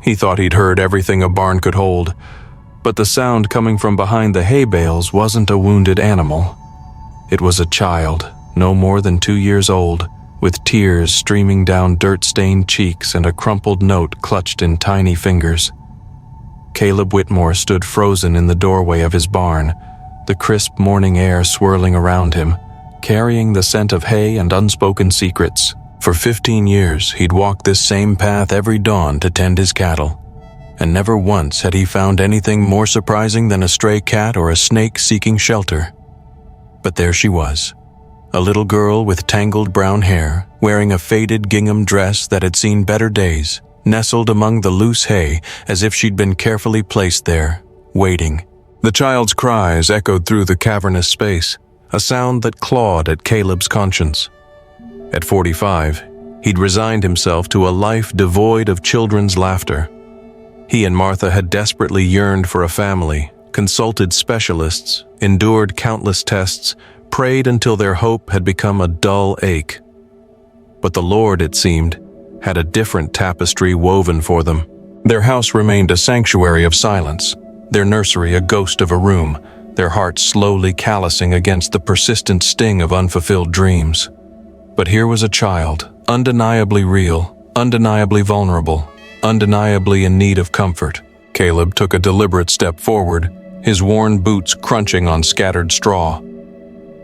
He thought he'd heard everything a barn could hold, but the sound coming from behind the hay bales wasn't a wounded animal. It was a child, no more than 2 years old, with tears streaming down dirt-stained cheeks and a crumpled note clutched in tiny fingers. Caleb Whitmore stood frozen in the doorway of his barn, the crisp morning air swirling around him, carrying the scent of hay and unspoken secrets. For 15 years, he'd walked this same path every dawn to tend his cattle, and never once had he found anything more surprising than a stray cat or a snake seeking shelter. But there she was, a little girl with tangled brown hair, wearing a faded gingham dress that had seen better days, nestled among the loose hay as if she'd been carefully placed there, waiting. The child's cries echoed through the cavernous space, a sound that clawed at Caleb's conscience. At 45, he'd resigned himself to a life devoid of children's laughter. He and Martha had desperately yearned for a family, consulted specialists, endured countless tests, prayed until their hope had become a dull ache. But the Lord, it seemed, had a different tapestry woven for them. Their house remained a sanctuary of silence, their nursery a ghost of a room, their hearts slowly callousing against the persistent sting of unfulfilled dreams. But here was a child, undeniably real, undeniably vulnerable, undeniably in need of comfort. Caleb took a deliberate step forward, his worn boots crunching on scattered straw.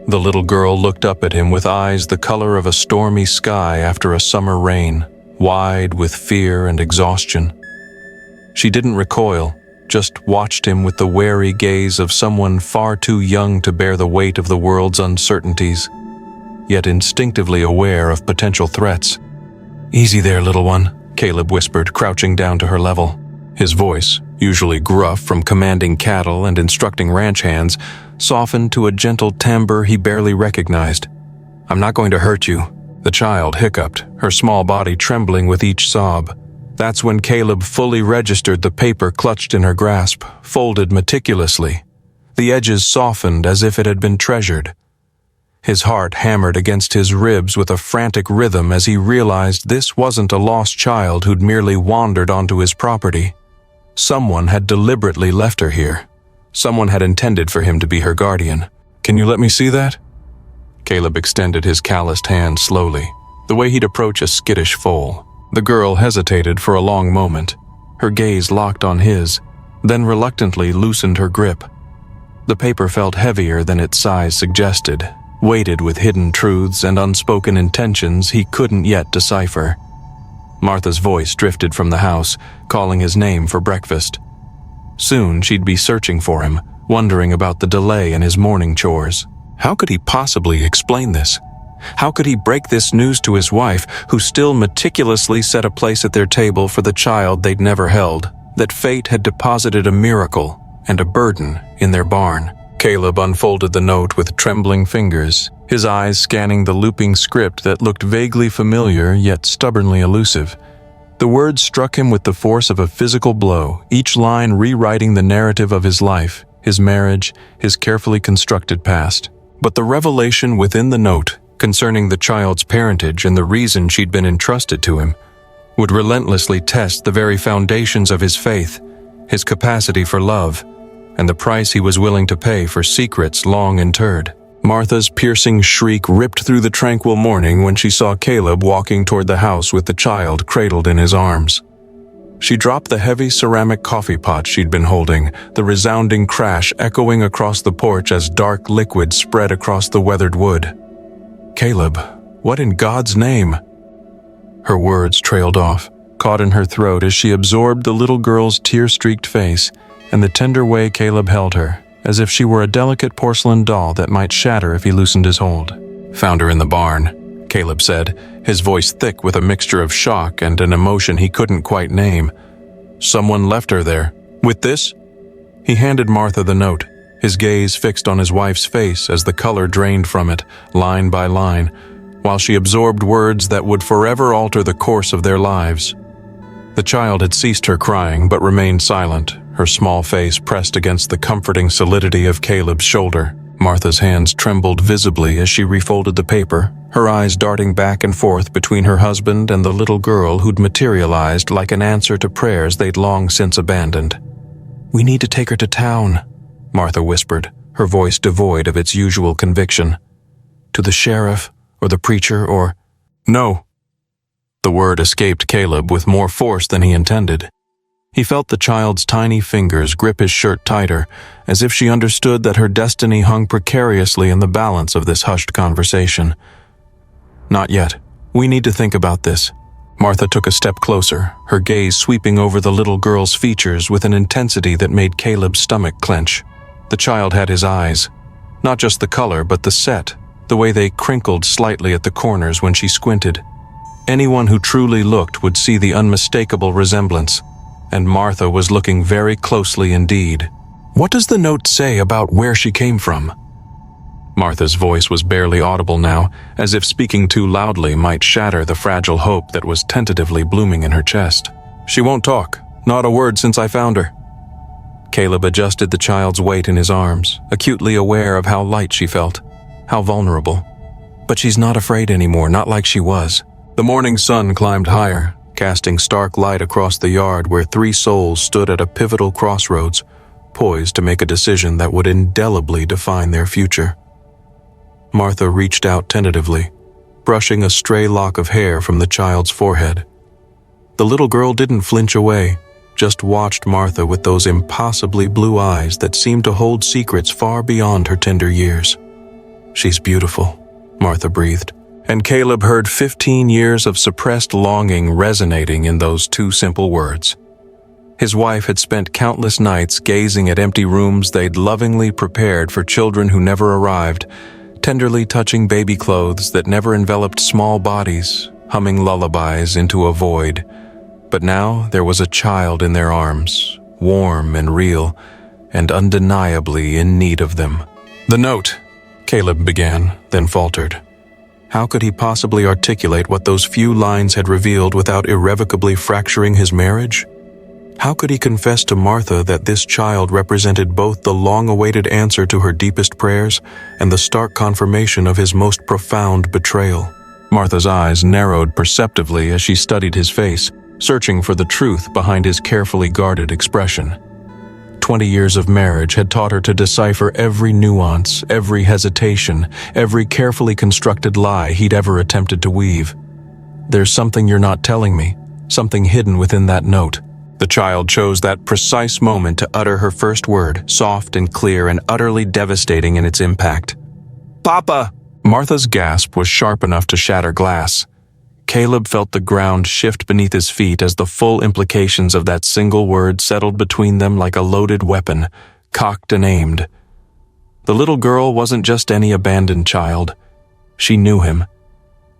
The little girl looked up at him with eyes the color of a stormy sky after a summer rain, wide with fear and exhaustion. She didn't recoil, just watched him with the wary gaze of someone far too young to bear the weight of the world's uncertainties, yet instinctively aware of potential threats. "Easy there, little one," Caleb whispered, crouching down to her level. His voice, usually gruff from commanding cattle and instructing ranch hands, softened to a gentle timbre he barely recognized. "I'm not going to hurt you." The child hiccuped, her small body trembling with each sob. That's when Caleb fully registered the paper clutched in her grasp, folded meticulously. The edges softened as if it had been treasured. His heart hammered against his ribs with a frantic rhythm as he realized this wasn't a lost child who'd merely wandered onto his property. Someone had deliberately left her here. Someone had intended for him to be her guardian. "Can you let me see that?" Caleb extended his calloused hand slowly, the way he'd approach a skittish foal. The girl hesitated for a long moment, her gaze locked on his, then reluctantly loosened her grip. The paper felt heavier than its size suggested, weighted with hidden truths and unspoken intentions he couldn't yet decipher. Martha's voice drifted from the house, calling his name for breakfast. Soon she'd be searching for him, wondering about the delay in his morning chores. How could he possibly explain this? How could he break this news to his wife, who still meticulously set a place at their table for the child they'd never held, that fate had deposited a miracle and a burden in their barn? Caleb unfolded the note with trembling fingers, his eyes scanning the looping script that looked vaguely familiar yet stubbornly elusive. The words struck him with the force of a physical blow, each line rewriting the narrative of his life, his marriage, his carefully constructed past. But the revelation within the note, concerning the child's parentage and the reason she'd been entrusted to him, would relentlessly test the very foundations of his faith, his capacity for love, and the price he was willing to pay for secrets long interred. Martha's piercing shriek ripped through the tranquil morning when she saw Caleb walking toward the house with the child cradled in his arms. She dropped the heavy ceramic coffee pot she'd been holding, the resounding crash echoing across the porch as dark liquid spread across the weathered wood. "Caleb, what in God's name?" Her words trailed off, caught in her throat as she absorbed the little girl's tear-streaked face and the tender way Caleb held her, as if she were a delicate porcelain doll that might shatter if he loosened his hold. "Found her in the barn," Caleb said, his voice thick with a mixture of shock and an emotion he couldn't quite name. "Someone left her there. With this?" He handed Martha the note, his gaze fixed on his wife's face as the color drained from it, line by line, while she absorbed words that would forever alter the course of their lives. The child had ceased her crying but remained silent, her small face pressed against the comforting solidity of Caleb's shoulder. Martha's hands trembled visibly as she refolded the paper, her eyes darting back and forth between her husband and the little girl who'd materialized like an answer to prayers they'd long since abandoned. "We need to take her to town," Martha whispered, her voice devoid of its usual conviction. "To the sheriff, or the preacher, or—" "No." The word escaped Caleb with more force than he intended. He felt the child's tiny fingers grip his shirt tighter, as if she understood that her destiny hung precariously in the balance of this hushed conversation. "Not yet. We need to think about this." Martha took a step closer, her gaze sweeping over the little girl's features with an intensity that made Caleb's stomach clench. The child had his eyes. Not just the color, but the set, the way they crinkled slightly at the corners when she squinted. Anyone who truly looked would see the unmistakable resemblance. And Martha was looking very closely indeed. "What does the note say about where she came from?" Martha's voice was barely audible now, as if speaking too loudly might shatter the fragile hope that was tentatively blooming in her chest. "She won't talk. Not a word since I found her." Caleb adjusted the child's weight in his arms, acutely aware of how light she felt, how vulnerable. But she's not afraid anymore, not like she was. The morning sun climbed higher, casting stark light across the yard where three souls stood at a pivotal crossroads, poised to make a decision that would indelibly define their future. Martha reached out tentatively, brushing a stray lock of hair from the child's forehead. The little girl didn't flinch away, just watched Martha with those impossibly blue eyes that seemed to hold secrets far beyond her tender years. "She's beautiful," Martha breathed. And Caleb heard 15 years of suppressed longing resonating in those two simple words. His wife had spent countless nights gazing at empty rooms they'd lovingly prepared for children who never arrived, tenderly touching baby clothes that never enveloped small bodies, humming lullabies into a void. But now there was a child in their arms, warm and real, and undeniably in need of them. "The note," Caleb began, then faltered. How could he possibly articulate what those few lines had revealed without irrevocably fracturing his marriage? How could he confess to Martha that this child represented both the long-awaited answer to her deepest prayers and the stark confirmation of his most profound betrayal? Martha's eyes narrowed perceptibly as she studied his face, searching for the truth behind his carefully guarded expression. 20 years of marriage had taught her to decipher every nuance, every hesitation, every carefully constructed lie he'd ever attempted to weave. "There's something you're not telling me, something hidden within that note." The child chose that precise moment to utter her first word, soft and clear and utterly devastating in its impact. "Papa!" Martha's gasp was sharp enough to shatter glass. Caleb felt the ground shift beneath his feet as the full implications of that single word settled between them like a loaded weapon, cocked and aimed. The little girl wasn't just any abandoned child. She knew him.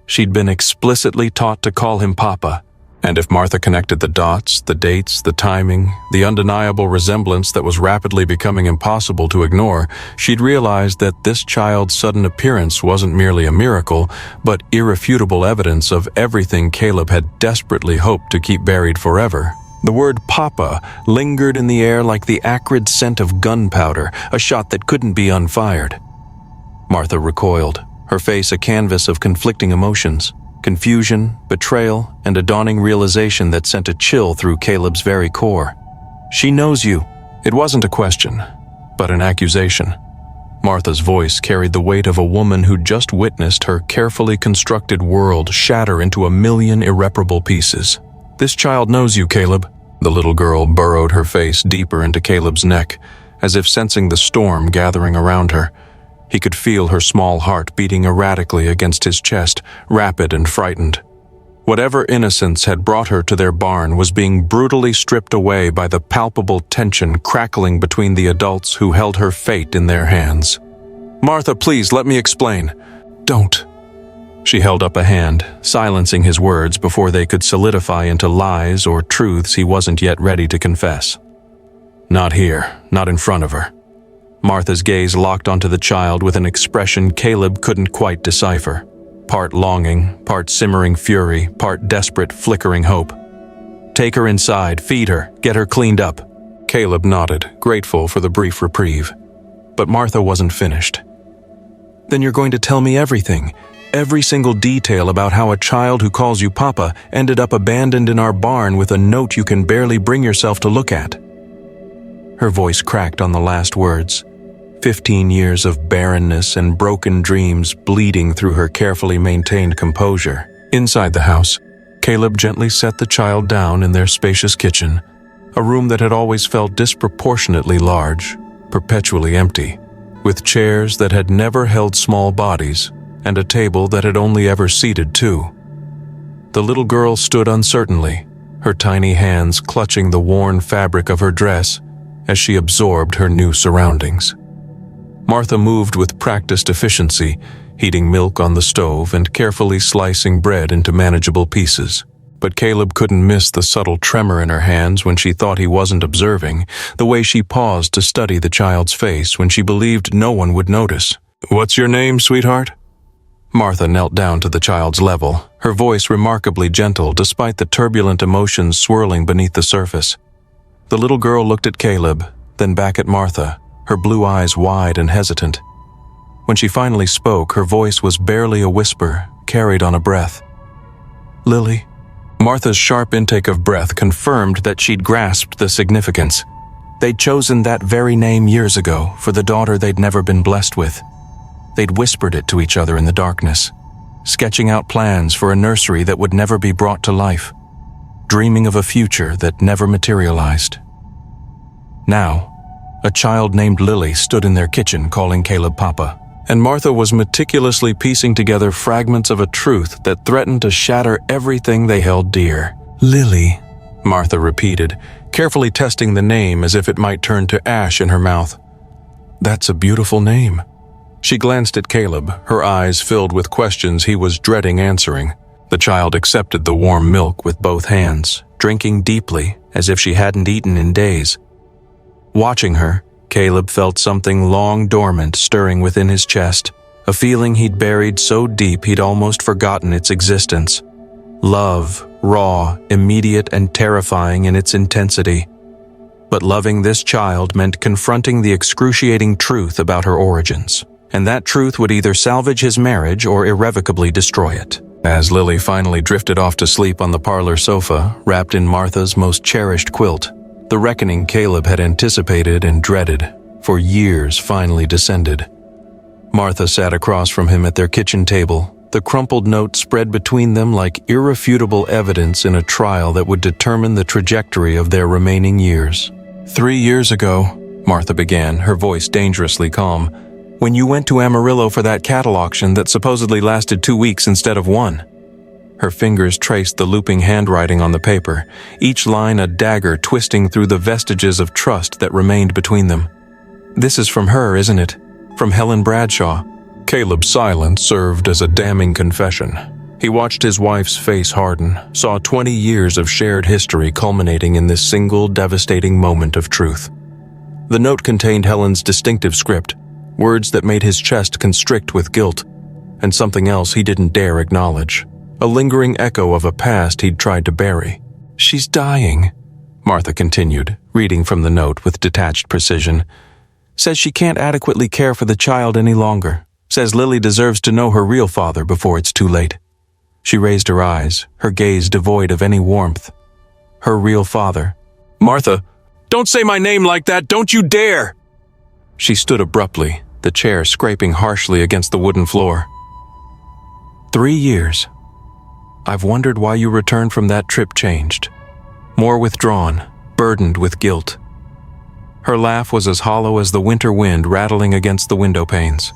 She'd been explicitly taught to call him Papa. And if Martha connected the dots, the dates, the timing, the undeniable resemblance that was rapidly becoming impossible to ignore, she'd realized that this child's sudden appearance wasn't merely a miracle, but irrefutable evidence of everything Caleb had desperately hoped to keep buried forever. The word Papa lingered in the air like the acrid scent of gunpowder, a shot that couldn't be unfired. Martha recoiled, her face a canvas of conflicting emotions. Confusion, betrayal, and a dawning realization that sent a chill through Caleb's very core. "She knows you." It wasn't a question, but an accusation. Martha's voice carried the weight of a woman who'd just witnessed her carefully constructed world shatter into a million irreparable pieces. "This child knows you, Caleb." The little girl burrowed her face deeper into Caleb's neck, as if sensing the storm gathering around her. He could feel her small heart beating erratically against his chest, rapid and frightened. Whatever innocence had brought her to their barn was being brutally stripped away by the palpable tension crackling between the adults who held her fate in their hands. "Martha, please, let me explain." "Don't." She held up a hand, silencing his words before they could solidify into lies or truths he wasn't yet ready to confess. Not here, not in front of her. Martha's gaze locked onto the child with an expression Caleb couldn't quite decipher. Part longing, part simmering fury, part desperate, flickering hope. "Take her inside, feed her, get her cleaned up." Caleb nodded, grateful for the brief reprieve. But Martha wasn't finished. Then you're going to tell me everything. Every single detail about how a child who calls you Papa ended up abandoned in our barn with a note you can barely bring yourself to look at." Her voice cracked on the last words. 15 years of barrenness and broken dreams bleeding through her carefully maintained composure. Inside the house, Caleb gently set the child down in their spacious kitchen, a room that had always felt disproportionately large, perpetually empty, with chairs that had never held small bodies, and a table that had only ever seated two. The little girl stood uncertainly, her tiny hands clutching the worn fabric of her dress as she absorbed her new surroundings. Martha moved with practiced efficiency, heating milk on the stove and carefully slicing bread into manageable pieces. But Caleb couldn't miss the subtle tremor in her hands when she thought he wasn't observing, the way she paused to study the child's face when she believed no one would notice. "What's your name, sweetheart?" Martha knelt down to the child's level, her voice remarkably gentle despite the turbulent emotions swirling beneath the surface. The little girl looked at Caleb, then back at Martha, her blue eyes wide and hesitant. When she finally spoke, her voice was barely a whisper, carried on a breath. "Lily." Martha's sharp intake of breath confirmed that she'd grasped the significance. They'd chosen that very name years ago for the daughter they'd never been blessed with. They'd whispered it to each other in the darkness, sketching out plans for a nursery that would never be brought to life, dreaming of a future that never materialized. Now, a child named Lily stood in their kitchen calling Caleb Papa, and Martha was meticulously piecing together fragments of a truth that threatened to shatter everything they held dear. "Lily," Martha repeated, carefully testing the name as if it might turn to ash in her mouth. "That's a beautiful name." She glanced at Caleb, her eyes filled with questions he was dreading answering. The child accepted the warm milk with both hands, drinking deeply as if she hadn't eaten in days. Watching her, Caleb felt something long dormant stirring within his chest, a feeling he'd buried so deep he'd almost forgotten its existence. Love, raw, immediate, and terrifying in its intensity. But loving this child meant confronting the excruciating truth about her origins, and that truth would either salvage his marriage or irrevocably destroy it. As Lily finally drifted off to sleep on the parlor sofa, wrapped in Martha's most cherished quilt, the reckoning Caleb had anticipated and dreaded for years finally descended. Martha sat across from him at their kitchen table, the crumpled note spread between them like irrefutable evidence in a trial that would determine the trajectory of their remaining years. 3 years ago, Martha began, her voice dangerously calm, when you went to Amarillo for that cattle auction that supposedly lasted 2 weeks instead of 1. Her fingers traced the looping handwriting on the paper, each line a dagger twisting through the vestiges of trust that remained between them. "This is from her, isn't it? From Helen Bradshaw." Caleb's silence served as a damning confession. He watched his wife's face harden, saw 20 years of shared history culminating in this single devastating moment of truth. The note contained Helen's distinctive script, words that made his chest constrict with guilt, and something else he didn't dare acknowledge. A lingering echo of a past he'd tried to bury. "She's dying," Martha continued, reading from the note with detached precision. "Says she can't adequately care for the child any longer. Says Lily deserves to know her real father before it's too late." She raised her eyes, her gaze devoid of any warmth. Her real father. "Martha, don't say my name like that, don't you dare!" She stood abruptly, the chair scraping harshly against the wooden floor. 3 years. I've wondered why you returned from that trip changed. More withdrawn, burdened with guilt. Her laugh was as hollow as the winter wind rattling against the window panes.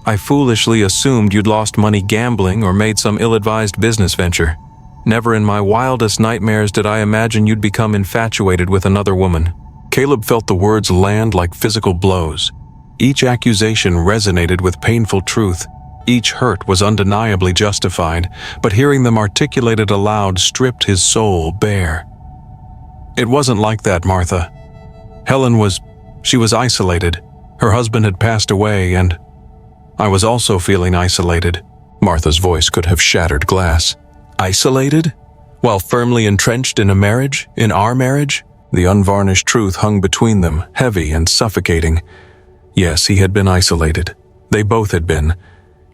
I foolishly assumed you'd lost money gambling or made some ill-advised business venture. Never in my wildest nightmares did I imagine you'd become infatuated with another woman. Caleb felt the words land like physical blows. Each accusation resonated with painful truth. Each hurt was undeniably justified, but hearing them articulated aloud stripped his soul bare. It wasn't like that, Martha. She was isolated. Her husband had passed away, and I was also feeling isolated. Martha's voice could have shattered glass. Isolated? While firmly entrenched in a marriage? In our marriage? The unvarnished truth hung between them, heavy and suffocating. Yes, he had been isolated. They both had been.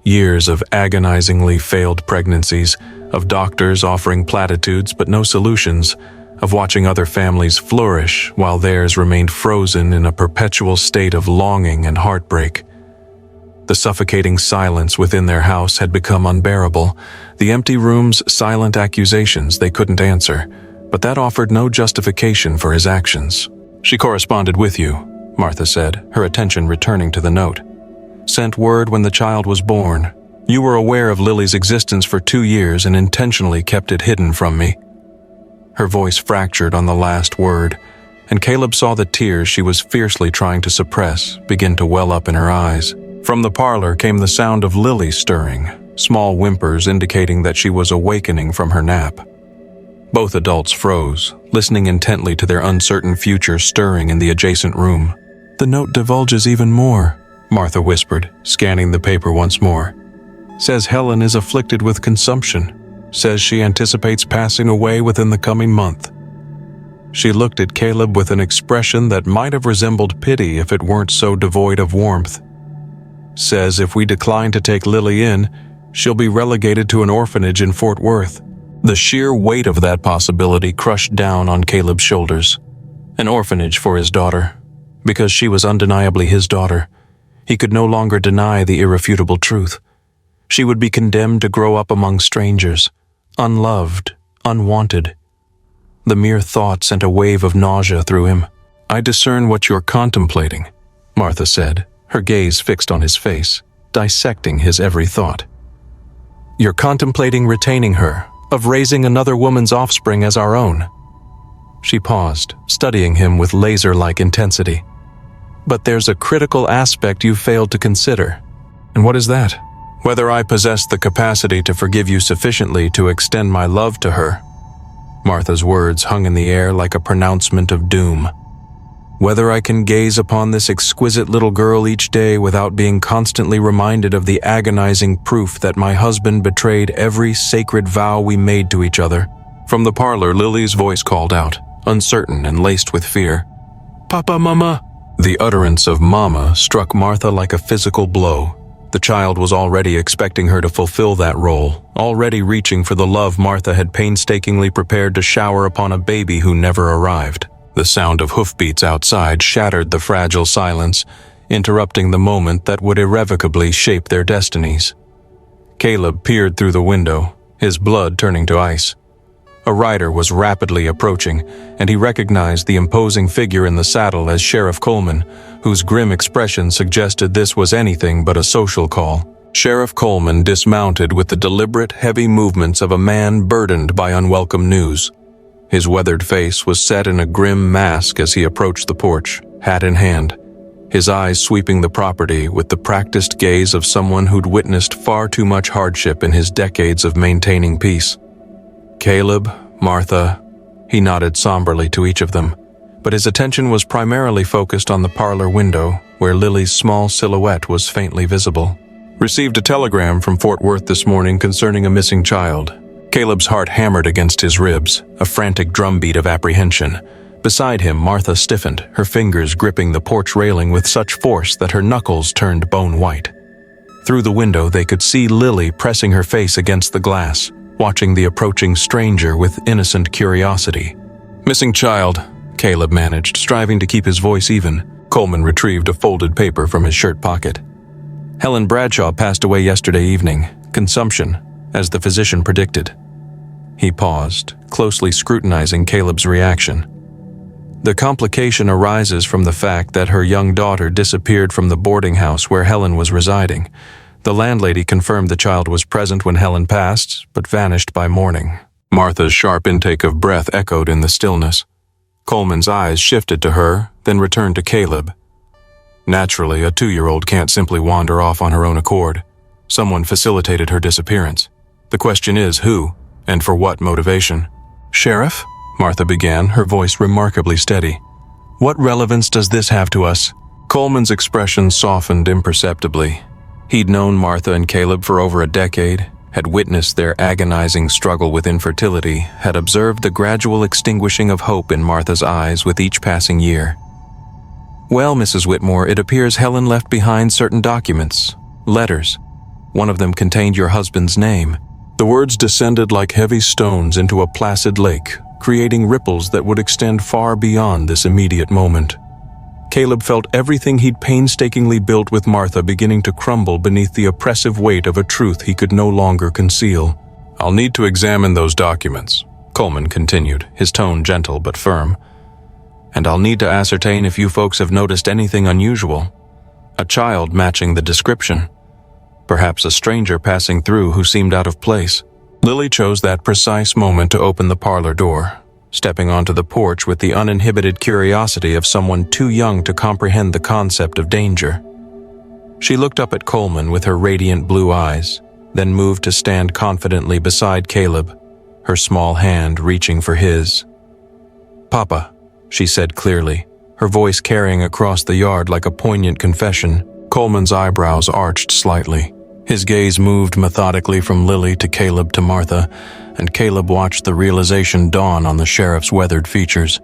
Years of agonizingly failed pregnancies, of doctors offering platitudes but no solutions, of watching other families flourish while theirs remained frozen in a perpetual state of longing and heartbreak. The suffocating silence within their house had become unbearable, the empty room's silent accusations they couldn't answer, but that offered no justification for his actions. "She corresponded with you," Martha said, her attention returning to the note. "Sent word when the child was born. You were aware of Lily's existence for 2 years and intentionally kept it hidden from me." Her voice fractured on the last word, and Caleb saw the tears she was fiercely trying to suppress begin to well up in her eyes. From the parlor came the sound of Lily stirring, small whimpers indicating that she was awakening from her nap. Both adults froze, listening intently to their uncertain future stirring in the adjacent room. "The note divulges even more," Martha whispered, scanning the paper once more. "Says Helen is afflicted with consumption. Says she anticipates passing away within the coming month." She looked at Caleb with an expression that might have resembled pity if it weren't so devoid of warmth. "Says if we decline to take Lily in, she'll be relegated to an orphanage in Fort Worth." The sheer weight of that possibility crushed down on Caleb's shoulders. An orphanage for his daughter, because she was undeniably his daughter. He could no longer deny the irrefutable truth. She would be condemned to grow up among strangers, unloved, unwanted. The mere thought sent a wave of nausea through him. "I discern what you're contemplating," Martha said, her gaze fixed on his face, dissecting his every thought. "You're contemplating retaining her, of raising another woman's offspring as our own." She paused, studying him with laser-like intensity. "But there's a critical aspect you failed to consider." "And what is that?" "Whether I possess the capacity to forgive you sufficiently to extend my love to her." Martha's words hung in the air like a pronouncement of doom. "Whether I can gaze upon this exquisite little girl each day without being constantly reminded of the agonizing proof that my husband betrayed every sacred vow we made to each other." From the parlor, Lily's voice called out, uncertain and laced with fear. "Papa, Mama." The utterance of Mama struck Martha like a physical blow. The child was already expecting her to fulfill that role, already reaching for the love Martha had painstakingly prepared to shower upon a baby who never arrived. The sound of hoofbeats outside shattered the fragile silence, interrupting the moment that would irrevocably shape their destinies. Caleb peered through the window, his blood turning to ice. A rider was rapidly approaching, and he recognized the imposing figure in the saddle as Sheriff Coleman, whose grim expression suggested this was anything but a social call. Sheriff Coleman dismounted with the deliberate, heavy movements of a man burdened by unwelcome news. His weathered face was set in a grim mask as he approached the porch, hat in hand, his eyes sweeping the property with the practiced gaze of someone who'd witnessed far too much hardship in his decades of maintaining peace. "Caleb, Martha," he nodded somberly to each of them, but his attention was primarily focused on the parlor window, where Lily's small silhouette was faintly visible. "Received a telegram from Fort Worth this morning concerning a missing child." Caleb's heart hammered against his ribs, a frantic drumbeat of apprehension. Beside him, Martha stiffened, her fingers gripping the porch railing with such force that her knuckles turned bone white. Through the window, they could see Lily pressing her face against the glass, watching the approaching stranger with innocent curiosity. "Missing child," Caleb managed, striving to keep his voice even. Coleman retrieved a folded paper from his shirt pocket. "Helen Bradshaw passed away yesterday evening. Consumption, as the physician predicted." He paused, closely scrutinizing Caleb's reaction. "The complication arises from the fact that her young daughter disappeared from the boarding house where Helen was residing. The landlady confirmed the child was present when Helen passed, but vanished by morning." Martha's sharp intake of breath echoed in the stillness. Coleman's eyes shifted to her, then returned to Caleb. "Naturally, a 2-year-old can't simply wander off on her own accord. Someone facilitated her disappearance. The question is who, and for what motivation?" "Sheriff?" Martha began, her voice remarkably steady. "What relevance does this have to us?" Coleman's expression softened imperceptibly. He'd known Martha and Caleb for over a decade, had witnessed their agonizing struggle with infertility, had observed the gradual extinguishing of hope in Martha's eyes with each passing year. "Well, Mrs. Whitmore, it appears Helen left behind certain documents. Letters. One of them contained your husband's name. The words descended like heavy stones into a placid lake, creating ripples that would extend far beyond this immediate moment. Caleb felt everything he'd painstakingly built with Martha beginning to crumble beneath the oppressive weight of a truth he could no longer conceal. "I'll need to examine those documents," Coleman continued, his tone gentle but firm. "And I'll need to ascertain if you folks have noticed anything unusual. A child matching the description. Perhaps a stranger passing through who seemed out of place." Lily chose that precise moment to open the parlor door, stepping onto the porch with the uninhibited curiosity of someone too young to comprehend the concept of danger. She looked up at Coleman with her radiant blue eyes, then moved to stand confidently beside Caleb, her small hand reaching for his. "Papa," she said clearly, her voice carrying across the yard like a poignant confession. Coleman's eyebrows arched slightly. His gaze moved methodically from Lily to Caleb to Martha, and Caleb watched the realization dawn on the sheriff's weathered features.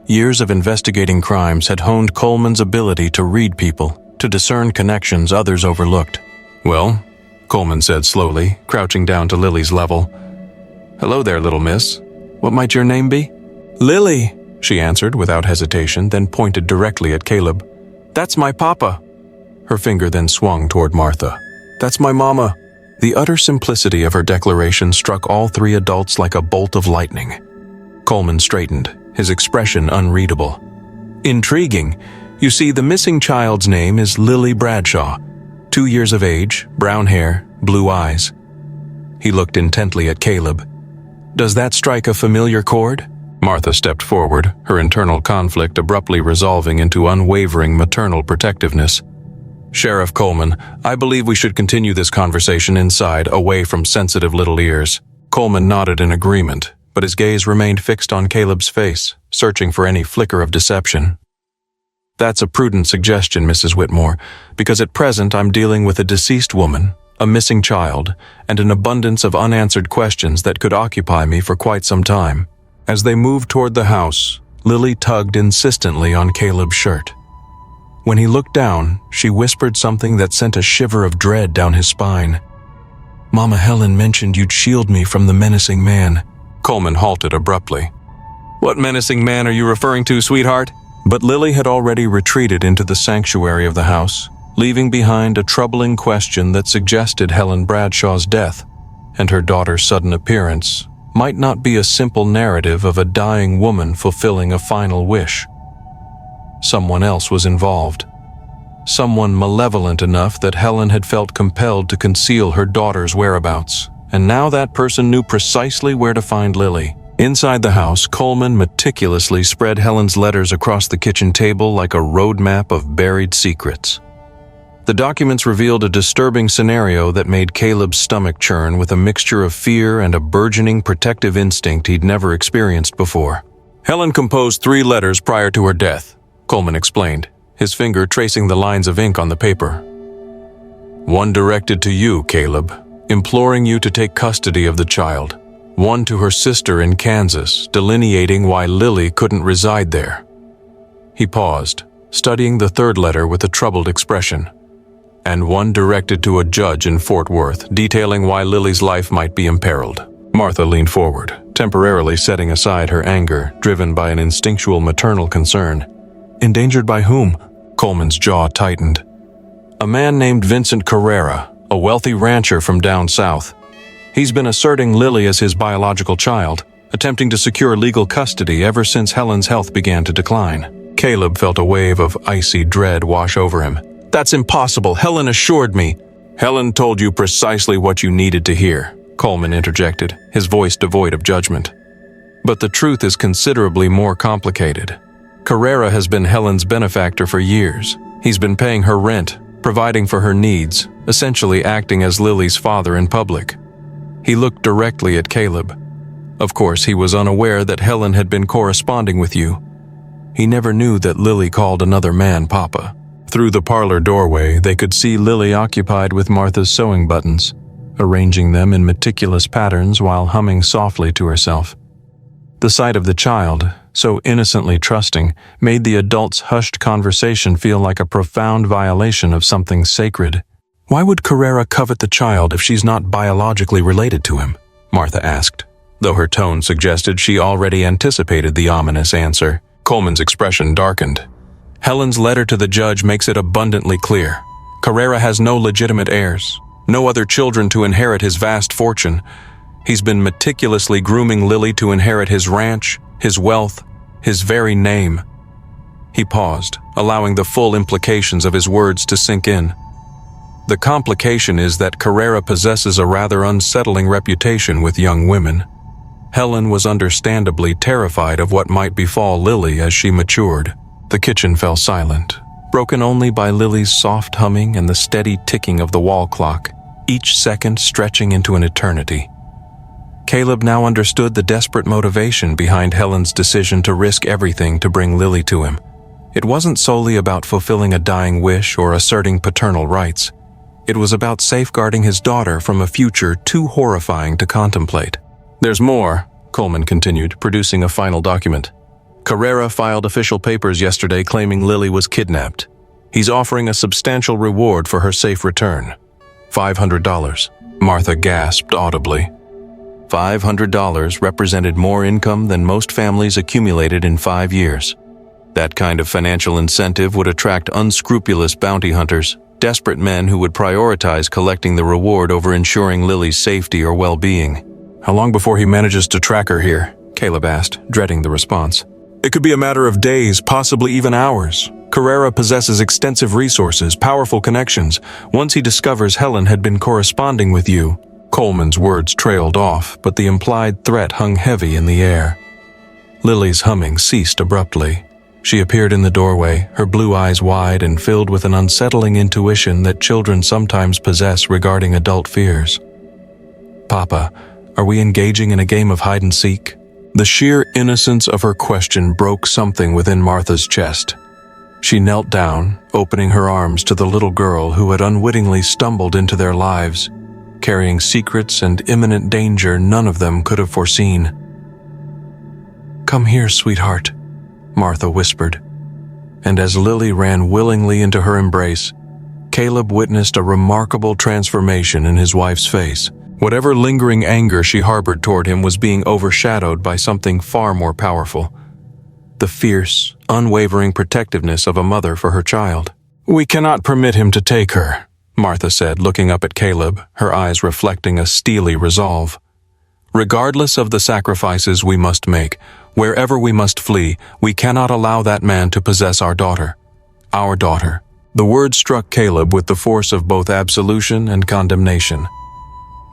Years of investigating crimes had honed Coleman's ability to read people, to discern connections others overlooked. "Well," Coleman said slowly, crouching down to Lily's level. "Hello there, little miss. What might your name be?" "Lily," she answered without hesitation, then pointed directly at Caleb. "That's my papa." Her finger then swung toward Martha. "That's my mama." The utter simplicity of her declaration struck all three adults like a bolt of lightning. Coleman straightened, his expression unreadable. "Intriguing. You see, the missing child's name is Lily Bradshaw. 2 years of age, brown hair, blue eyes." He looked intently at Caleb. "Does that strike a familiar chord?" Martha stepped forward, her internal conflict abruptly resolving into unwavering maternal protectiveness. "Sheriff Coleman, I believe we should continue this conversation inside, away from sensitive little ears." Coleman nodded in agreement, but his gaze remained fixed on Caleb's face, searching for any flicker of deception. "That's a prudent suggestion, Mrs. Whitmore, because at present I'm dealing with a deceased woman, a missing child, and an abundance of unanswered questions that could occupy me for quite some time." As they moved toward the house, Lily tugged insistently on Caleb's shirt. When he looked down, she whispered something that sent a shiver of dread down his spine. "Mama Helen mentioned you'd shield me from the menacing man." Coleman halted abruptly. "What menacing man are you referring to, sweetheart?" But Lily had already retreated into the sanctuary of the house, leaving behind a troubling question that suggested Helen Bradshaw's death and her daughter's sudden appearance might not be a simple narrative of a dying woman fulfilling a final wish. Someone else was involved. Someone malevolent enough that Helen had felt compelled to conceal her daughter's whereabouts, and now that person knew precisely where to find Lily. Inside the house, Coleman meticulously spread Helen's letters across the kitchen table like a roadmap of buried secrets. The documents revealed a disturbing scenario that made Caleb's stomach churn with a mixture of fear and a burgeoning protective instinct he'd never experienced before. "Helen composed 3 letters prior to her death," Coleman explained, his finger tracing the lines of ink on the paper. "One directed to you, Caleb, imploring you to take custody of the child. One to her sister in Kansas, delineating why Lily couldn't reside there." He paused, studying the 3rd letter with a troubled expression. "And one directed to a judge in Fort Worth, detailing why Lily's life might be imperiled." Martha leaned forward, temporarily setting aside her anger, driven by an instinctual maternal concern. "Endangered by whom?" Coleman's jaw tightened. "A man named Vincent Carrera, a wealthy rancher from down south. He's been asserting Lily as his biological child, attempting to secure legal custody ever since Helen's health began to decline." Caleb felt a wave of icy dread wash over him. "That's impossible. Helen assured me." "Helen told you precisely what you needed to hear," Coleman interjected, his voice devoid of judgment. "But the truth is considerably more complicated. Carrera has been Helen's benefactor for years. He's been paying her rent, providing for her needs, essentially acting as Lily's father in public." He looked directly at Caleb. "Of course, he was unaware that Helen had been corresponding with you. He never knew that Lily called another man Papa." Through the parlor doorway, they could see Lily occupied with Martha's sewing buttons, arranging them in meticulous patterns while humming softly to herself. The sight of the child, so innocently trusting, made the adults' hushed conversation feel like a profound violation of something sacred. Why would Carrera covet the child if she's not biologically related to him? Martha asked, though her tone suggested she already anticipated the ominous answer. Coleman's expression darkened. Helen's letter to the judge makes it abundantly clear. Carrera has no legitimate heirs, no other children to inherit his vast fortune. He's been meticulously grooming Lily to inherit his ranch, his wealth, his very name. He paused, allowing the full implications of his words to sink in. The complication is that Carrera possesses a rather unsettling reputation with young women. Helen was understandably terrified of what might befall Lily as she matured. The kitchen fell silent, broken only by Lily's soft humming and the steady ticking of the wall clock, each second stretching into an eternity. Caleb now understood the desperate motivation behind Helen's decision to risk everything to bring Lily to him. It wasn't solely about fulfilling a dying wish or asserting paternal rights. It was about safeguarding his daughter from a future too horrifying to contemplate. "There's more," Coleman continued, producing a final document. "Carrera filed official papers yesterday claiming Lily was kidnapped. He's offering a substantial reward for her safe return. $500. Martha gasped audibly. $500 represented more income than most families accumulated in 5 years. That kind of financial incentive would attract unscrupulous bounty hunters, desperate men who would prioritize collecting the reward over ensuring Lily's safety or well-being. "How long before he manages to track her here?" Caleb asked, dreading the response. "It could be a matter of days, possibly even hours. Carrera possesses extensive resources, powerful connections. Once he discovers Helen had been corresponding with you..." Coleman's words trailed off, but the implied threat hung heavy in the air. Lily's humming ceased abruptly. She appeared in the doorway, her blue eyes wide and filled with an unsettling intuition that children sometimes possess regarding adult fears. "Papa, are we engaging in a game of hide-and-seek?" The sheer innocence of her question broke something within Martha's chest. She knelt down, opening her arms to the little girl who had unwittingly stumbled into their lives, carrying secrets and imminent danger none of them could have foreseen. "Come here, sweetheart," Martha whispered. And as Lily ran willingly into her embrace, Caleb witnessed a remarkable transformation in his wife's face. Whatever lingering anger she harbored toward him was being overshadowed by something far more powerful: the fierce, unwavering protectiveness of a mother for her child. "We cannot permit him to take her," Martha said, looking up at Caleb, her eyes reflecting a steely resolve. "Regardless of the sacrifices we must make, wherever we must flee, we cannot allow that man to possess our daughter. Our daughter." The word struck Caleb with the force of both absolution and condemnation.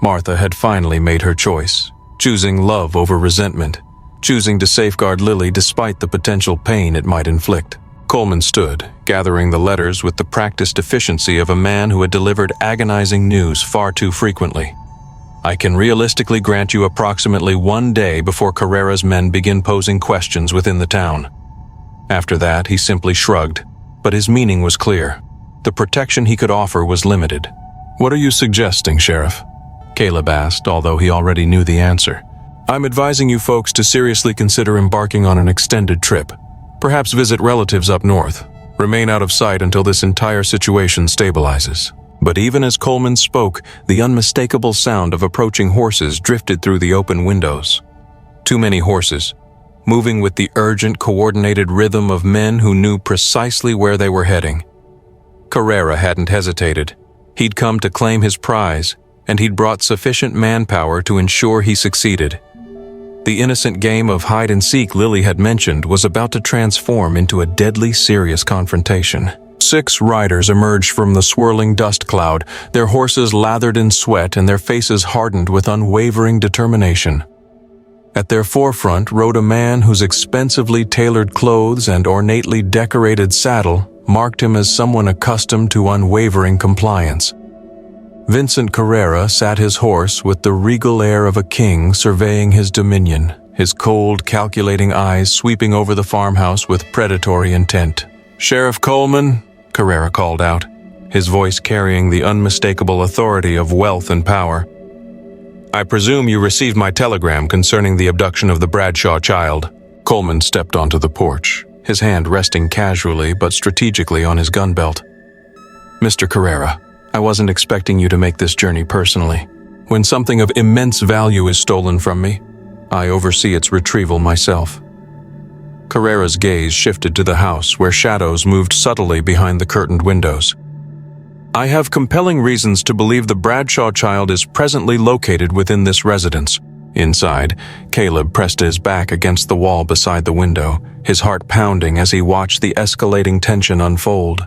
Martha had finally made her choice, choosing love over resentment, choosing to safeguard Lily despite the potential pain it might inflict. Coleman stood, gathering the letters with the practiced efficiency of a man who had delivered agonizing news far too frequently. "I can realistically grant you approximately 1 day before Carrera's men begin posing questions within the town." After that, he simply shrugged, but his meaning was clear. The protection he could offer was limited. "What are you suggesting, Sheriff?" Caleb asked, although he already knew the answer. "I'm advising you folks to seriously consider embarking on an extended trip. Perhaps visit relatives up north. Remain out of sight until this entire situation stabilizes." But even as Coleman spoke, the unmistakable sound of approaching horses drifted through the open windows. Too many horses, moving with the urgent, coordinated rhythm of men who knew precisely where they were heading. Carrera hadn't hesitated. He'd come to claim his prize, and he'd brought sufficient manpower to ensure he succeeded. The innocent game of hide-and-seek Lily had mentioned was about to transform into a deadly serious confrontation. 6 riders emerged from the swirling dust cloud, their horses lathered in sweat and their faces hardened with unwavering determination. At their forefront rode a man whose expensively tailored clothes and ornately decorated saddle marked him as someone accustomed to unwavering compliance. Vincent Carrera sat his horse with the regal air of a king surveying his dominion, his cold, calculating eyes sweeping over the farmhouse with predatory intent. "Sheriff Coleman," Carrera called out, his voice carrying the unmistakable authority of wealth and power. "I presume you received my telegram concerning the abduction of the Bradshaw child." Coleman stepped onto the porch, his hand resting casually but strategically on his gun belt. "Mr. Carrera, I wasn't expecting you to make this journey personally. When something of immense value is stolen from me, I oversee its retrieval myself. Carrera's gaze shifted to the house, where shadows moved subtly behind the curtained windows. I have compelling reasons to believe the Bradshaw child is presently located within this residence. Inside, Caleb pressed his back against the wall beside the window, his heart pounding as he watched the escalating tension unfold.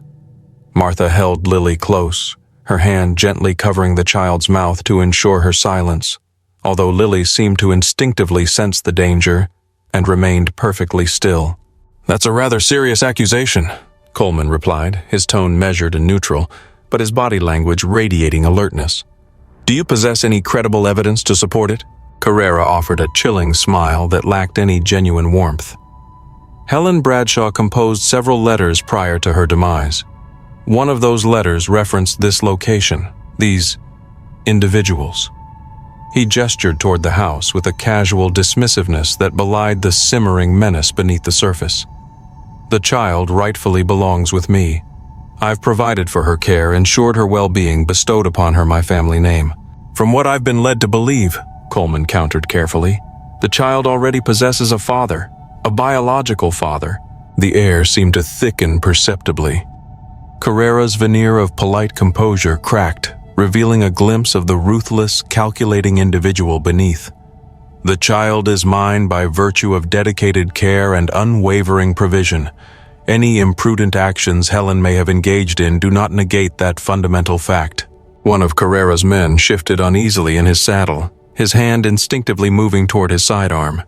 Martha held Lily close, her hand gently covering the child's mouth to ensure her silence, although Lily seemed to instinctively sense the danger and remained perfectly still. "That's a rather serious accusation," Coleman replied, his tone measured and neutral, but his body language radiating alertness. "Do you possess any credible evidence to support it?" Carrera offered a chilling smile that lacked any genuine warmth. Helen Bradshaw composed several letters prior to her demise. One of those letters referenced this location, these individuals. He gestured toward the house with a casual dismissiveness that belied the simmering menace beneath the surface. "The child rightfully belongs with me. I've provided for her care, ensured her well-being, bestowed upon her my family name. From what I've been led to believe," Coleman countered carefully, "the child already possesses a father, a biological father." The air seemed to thicken perceptibly. Carrera's veneer of polite composure cracked, revealing a glimpse of the ruthless, calculating individual beneath. "The child is mine by virtue of dedicated care and unwavering provision. Any imprudent actions Helen may have engaged in do not negate that fundamental fact." One of Carrera's men shifted uneasily in his saddle, his hand instinctively moving toward his sidearm.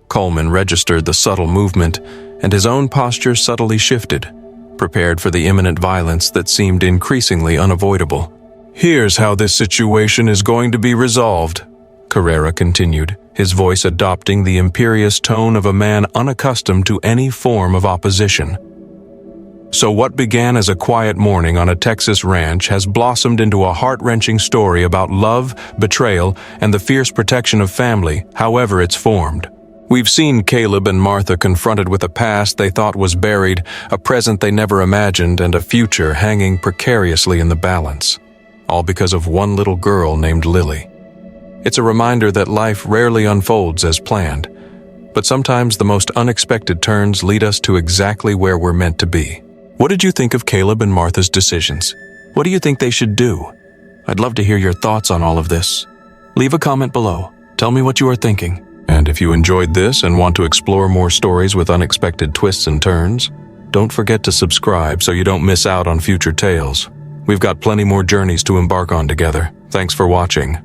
Coleman registered the subtle movement, and his own posture subtly shifted, prepared for the imminent violence that seemed increasingly unavoidable. "Here's how this situation is going to be resolved," Carrera continued, his voice adopting the imperious tone of a man unaccustomed to any form of opposition. "So what began as a quiet morning on a Texas ranch has blossomed into a heart-wrenching story about love, betrayal, and the fierce protection of family, however it's formed. We've seen Caleb and Martha confronted with a past they thought was buried, a present they never imagined, and a future hanging precariously in the balance, all because of one little girl named Lily. It's a reminder that life rarely unfolds as planned, but sometimes the most unexpected turns lead us to exactly where we're meant to be." What did you think of Caleb and Martha's decisions? What do you think they should do? I'd love to hear your thoughts on all of this. Leave a comment below. Tell me what you are thinking. And if you enjoyed this and want to explore more stories with unexpected twists and turns, don't forget to subscribe so you don't miss out on future tales. We've got plenty more journeys to embark on together. Thanks for watching.